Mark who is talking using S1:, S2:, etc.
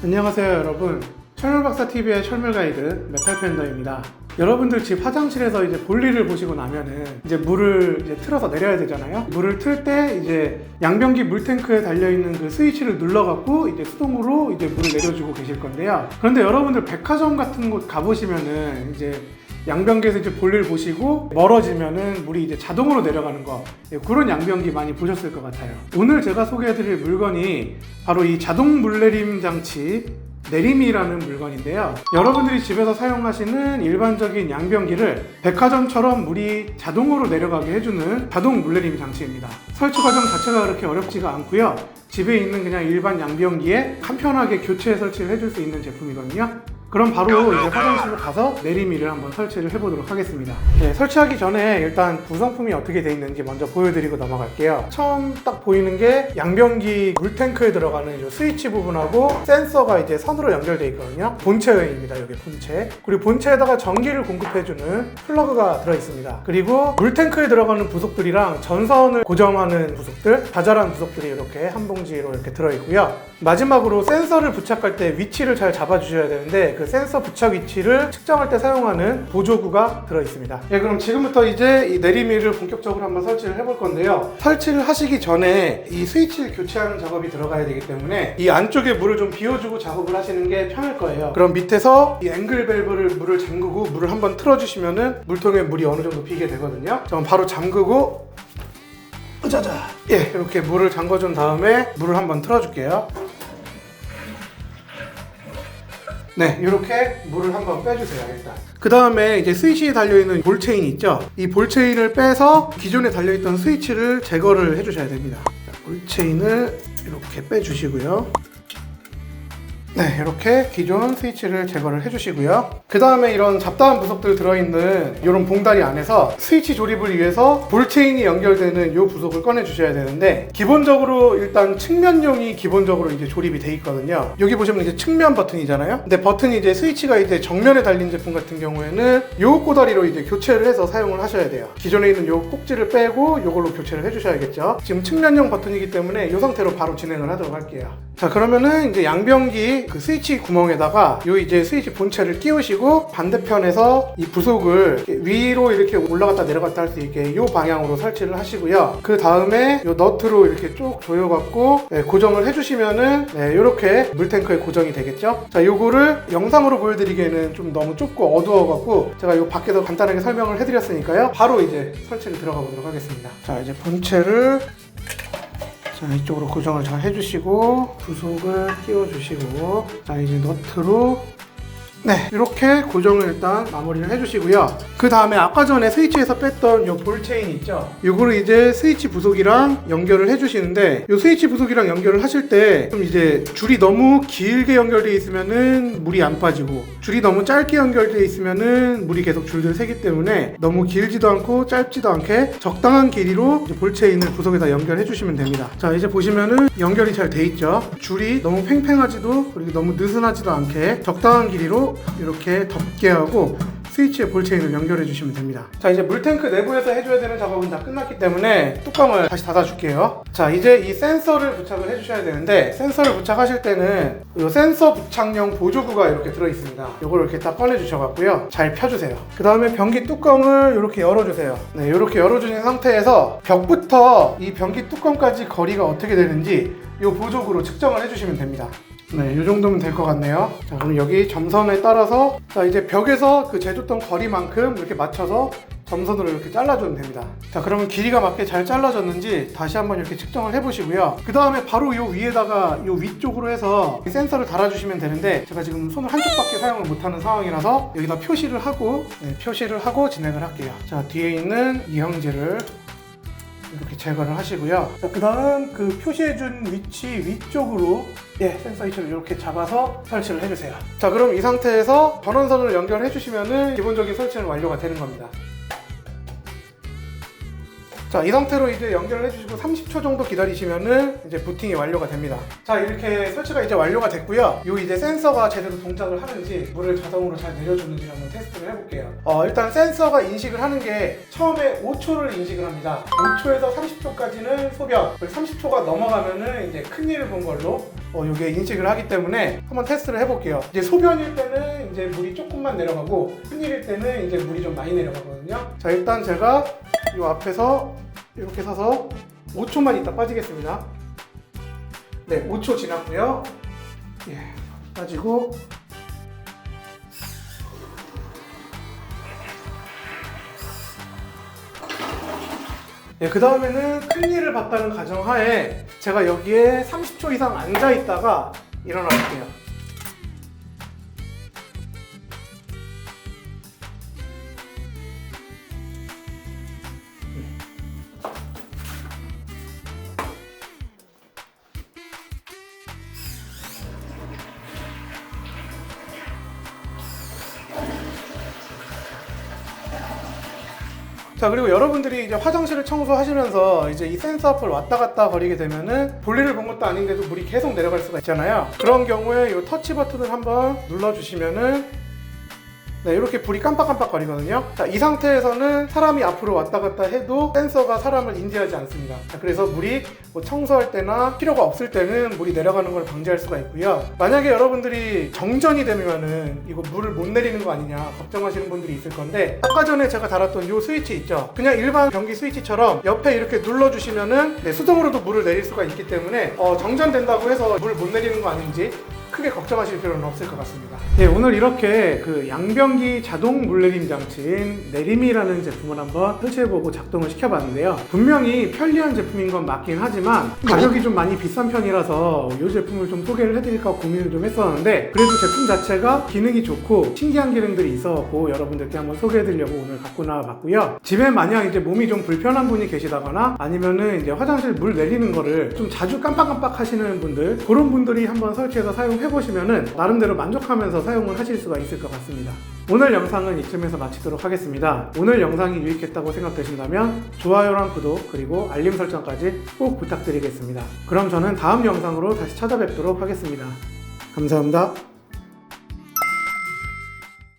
S1: 안녕하세요 여러분, 철물박사TV의 철물가이드 메탈팬더입니다. 여러분들 집 화장실에서 이제 볼일을 보시고 나면은 이제 물을 이제 틀어서 내려야 되잖아요. 물을 틀 때 이제 양변기 물탱크에 달려있는 그 스위치를 눌러갖고 이제 수동으로 이제 물을 내려주고 계실 건데요. 그런데 여러분들 백화점 같은 곳 가보시면은 이제 양변기에서 이제 볼일 보시고 멀어지면은 물이 이제 자동으로 내려가는 거, 그런 양변기 많이 보셨을 것 같아요. 오늘 제가 소개해드릴 물건이 바로 이 자동 물내림 장치 내림이라는 물건인데요. 여러분들이 집에서 사용하시는 일반적인 양변기를 백화점처럼 물이 자동으로 내려가게 해주는 자동 물내림 장치입니다. 설치 과정 자체가 그렇게 어렵지가 않고요. 집에 있는 그냥 일반 양변기에 간편하게 교체 설치를 해줄 수 있는 제품이거든요. 그럼 바로 이제 화장실로 가서 내리미를 한번 설치를 해보도록 하겠습니다. 네, 설치하기 전에 일단 구성품이 어떻게 되어 있는지 먼저 보여드리고 넘어갈게요. 처음 딱 보이는 게 양변기 물탱크에 들어가는 이 스위치 부분하고 센서가 이제 선으로 연결되어 있거든요. 본체입니다. 여기 본체. 그리고 본체에다가 전기를 공급해주는 플러그가 들어있습니다. 그리고 물탱크에 들어가는 부속들이랑 전선을 고정하는 부속들, 자잘한 부속들이 이렇게 한 봉지로 이렇게 들어있고요. 마지막으로 센서를 부착할 때 위치를 잘 잡아주셔야 되는데 그 센서 부착 위치를 측정할 때 사용하는 보조구가 들어있습니다. 네, 그럼 지금부터 이제 이 내리미를 본격적으로 한번 설치를 해볼 건데요. 설치를 하시기 전에 이 스위치를 교체하는 작업이 들어가야 되기 때문에 이 안쪽에 물을 좀 비워주고 작업을 하시는 게 편할 거예요. 그럼 밑에서 이 앵글 밸브를 물을 잠그고 물을 한번 틀어주시면은 물통에 물이 어느 정도 비게 되거든요. 그럼 바로 잠그고 짜자, 예, 이렇게 물을 잠궈준 다음에 물을 한번 틀어줄게요. 네, 이렇게 물을 한번 빼주세요. 일단 그 다음에 이제 스위치에 달려있는 볼체인 있죠? 이 볼체인을 빼서 기존에 달려있던 스위치를 제거를 해주셔야 됩니다. 볼체인을 이렇게 빼주시고요. 네, 이렇게 기존 스위치를 제거를 해주시고요. 그 다음에 이런 잡다한 부속들 들어있는 이런 봉다리 안에서 스위치 조립을 위해서 볼체인이 연결되는 이 부속을 꺼내 주셔야 되는데, 기본적으로 일단 측면용이 기본적으로 이제 조립이 돼 있거든요. 여기 보시면 이제 측면 버튼이잖아요. 근데 버튼이 이제 스위치가 이제 정면에 달린 제품 같은 경우에는 이 꼬다리로 이제 교체를 해서 사용을 하셔야 돼요. 기존에 있는 이 꼭지를 빼고 이걸로 교체를 해주셔야겠죠. 지금 측면용 버튼이기 때문에 이 상태로 바로 진행을 하도록 할게요. 자, 그러면은 이제 양변기 그 스위치 구멍에다가 요 이제 스위치 본체를 끼우시고 반대편에서 이 부속을 위로 이렇게 올라갔다 내려갔다 할 수 있게 요 방향으로 설치를 하시고요. 그 다음에 요 너트로 이렇게 쭉 조여갖고 고정을 해주시면은 요렇게 물탱크에 고정이 되겠죠. 자, 요거를 영상으로 보여드리기에는 좀 너무 좁고 어두워갖고 제가 요 밖에서 간단하게 설명을 해드렸으니까요. 바로 이제 설치를 들어가 보도록 하겠습니다. 자, 이제 본체를 자, 이쪽으로 고정을 잘 해주시고 부속을 끼워주시고, 자, 이제 너트로 네, 이렇게 고정을 일단 마무리를 해주시고요. 그 다음에 아까 전에 스위치에서 뺐던 요 볼체인 있죠? 요거를 이제 스위치 부속이랑 연결을 해주시는데, 요 스위치 부속이랑 연결을 하실 때 좀 이제 줄이 너무 길게 연결되어 있으면은 물이 안 빠지고, 줄이 너무 짧게 연결되어 있으면은 물이 계속 줄줄 새기 때문에 너무 길지도 않고 짧지도 않게 적당한 길이로 이제 볼체인을 부속에다 연결해 주시면 됩니다. 자, 이제 보시면은 연결이 잘 돼 있죠? 줄이 너무 팽팽하지도 그리고 너무 느슨하지도 않게 적당한 길이로 이렇게 덮게 하고 스위치에 볼체인을 연결해 주시면 됩니다. 자, 이제 물탱크 내부에서 해줘야 되는 작업은 다 끝났기 때문에 뚜껑을 다시 닫아 줄게요. 자, 이제 이 센서를 부착을 해 주셔야 되는데, 센서를 부착하실 때는 이 센서 부착용 보조구가 이렇게 들어 있습니다. 이걸 이렇게 딱 꺼내 주셔 갖고요, 잘 펴주세요. 그 다음에 변기 뚜껑을 이렇게 열어주세요. 네, 이렇게 열어주신 상태에서 벽부터 이 변기 뚜껑까지 거리가 어떻게 되는지 이 보조구로 측정을 해주시면 됩니다. 네, 이 정도면 될 것 같네요. 자, 그럼 여기 점선에 따라서 자, 이제 벽에서 그 재줬던 거리만큼 이렇게 맞춰서 점선으로 이렇게 잘라주면 됩니다. 자, 그러면 길이가 맞게 잘 잘라졌는지 다시 한번 이렇게 측정을 해보시고요. 그 다음에 바로 요 위에다가 요 위쪽으로 해서 센서를 달아주시면 되는데, 제가 지금 손을 한쪽밖에 사용을 못하는 상황이라서 여기다 표시를 하고 표시를 하고 진행을 할게요. 자, 뒤에 있는 이형제를 이렇게 제거를 하시고요. 자, 그 다음 그 표시해준 위치 위쪽으로 센서 위치를 이렇게 잡아서 설치를 해주세요. 자, 그럼 이 상태에서 전원선을 연결해 주시면은 기본적인 설치는 완료가 되는 겁니다. 자, 이 상태로 이제 연결을 해주시고 30초 정도 기다리시면은 이제 부팅이 완료가 됩니다. 자, 이렇게 설치가 이제 완료가 됐고요. 요 이제 센서가 제대로 동작을 하는지 물을 자동으로 잘 내려주는지 한번 테스트를 해볼게요. 일단 센서가 인식을 하는 게 처음에 5초를 인식을 합니다. 5초에서 30초까지는 소변, 30초가 넘어가면은 이제 큰일을 본 걸로 이게 인식을 하기 때문에 한번 테스트를 해볼게요. 이제 소변일 때는 이제 물이 조금만 내려가고 큰일일 때는 이제 물이 좀 많이 내려가거든요. 자, 일단 제가 이 앞에서 이렇게 서서 5초만 있다 빠지겠습니다. 네, 5초 지났고요. 예, 빠지고 예, 그 다음에는 큰일을 봤다는 가정하에 제가 여기에 30초 이상 앉아 있다가 일어나 볼게요. 자, 그리고 여러분들이 이제 화장실을 청소하시면서 이제 이 센서 앞을 왔다 갔다 거리게 되면은 볼일을 본 것도 아닌데도 물이 계속 내려갈 수가 있잖아요. 그런 경우에 이 터치 버튼을 한번 눌러주시면은 네, 이렇게 불이 깜빡깜빡 거리거든요. 자, 이 상태에서는 사람이 앞으로 왔다 갔다 해도 센서가 사람을 인지하지 않습니다. 자, 그래서 물이 뭐 청소할 때나 필요가 없을 때는 물이 내려가는 걸 방지할 수가 있고요. 만약에 여러분들이 정전이 되면은 이거 물을 못 내리는 거 아니냐 걱정하시는 분들이 있을 건데, 아까 전에 제가 달았던 이 스위치 있죠? 그냥 일반 변기 스위치처럼 옆에 이렇게 눌러주시면은 네, 수동으로도 물을 내릴 수가 있기 때문에 정전된다고 해서 물 못 내리는 거 아닌지 크게 걱정하실 필요는 없을 것 같습니다. 네, 오늘 이렇게 그 양변기 자동 물내림 장치인 내림이라는 제품을 한번 설치해보고 작동을 시켜봤는데요. 분명히 편리한 제품인 건 맞긴 하지만 가격이 좀 많이 비싼 편이라서 이 제품을 좀 소개를 해드릴까 고민을 좀 했었는데, 그래도 제품 자체가 기능이 좋고 신기한 기능들이 있어서 여러분들께 한번 소개해드리려고 오늘 갖고 나와봤고요. 집에 만약 이제 몸이 좀 불편한 분이 계시다거나 아니면은 이제 화장실 물 내리는 거를 좀 자주 깜빡깜빡 하시는 분들, 그런 분들이 한번 설치해서 사용해보시면은 나름대로 만족하면서 사용을 하실 수가 있을 것 같습니다. 오늘 영상은 이쯤에서 마치도록 하겠습니다. 오늘 영상이 유익했다고 생각되신다면 좋아요랑 구독 그리고 알림 설정까지 꼭 부탁드리겠습니다. 그럼 저는 다음 영상으로 다시 찾아뵙도록 하겠습니다. 감사합니다.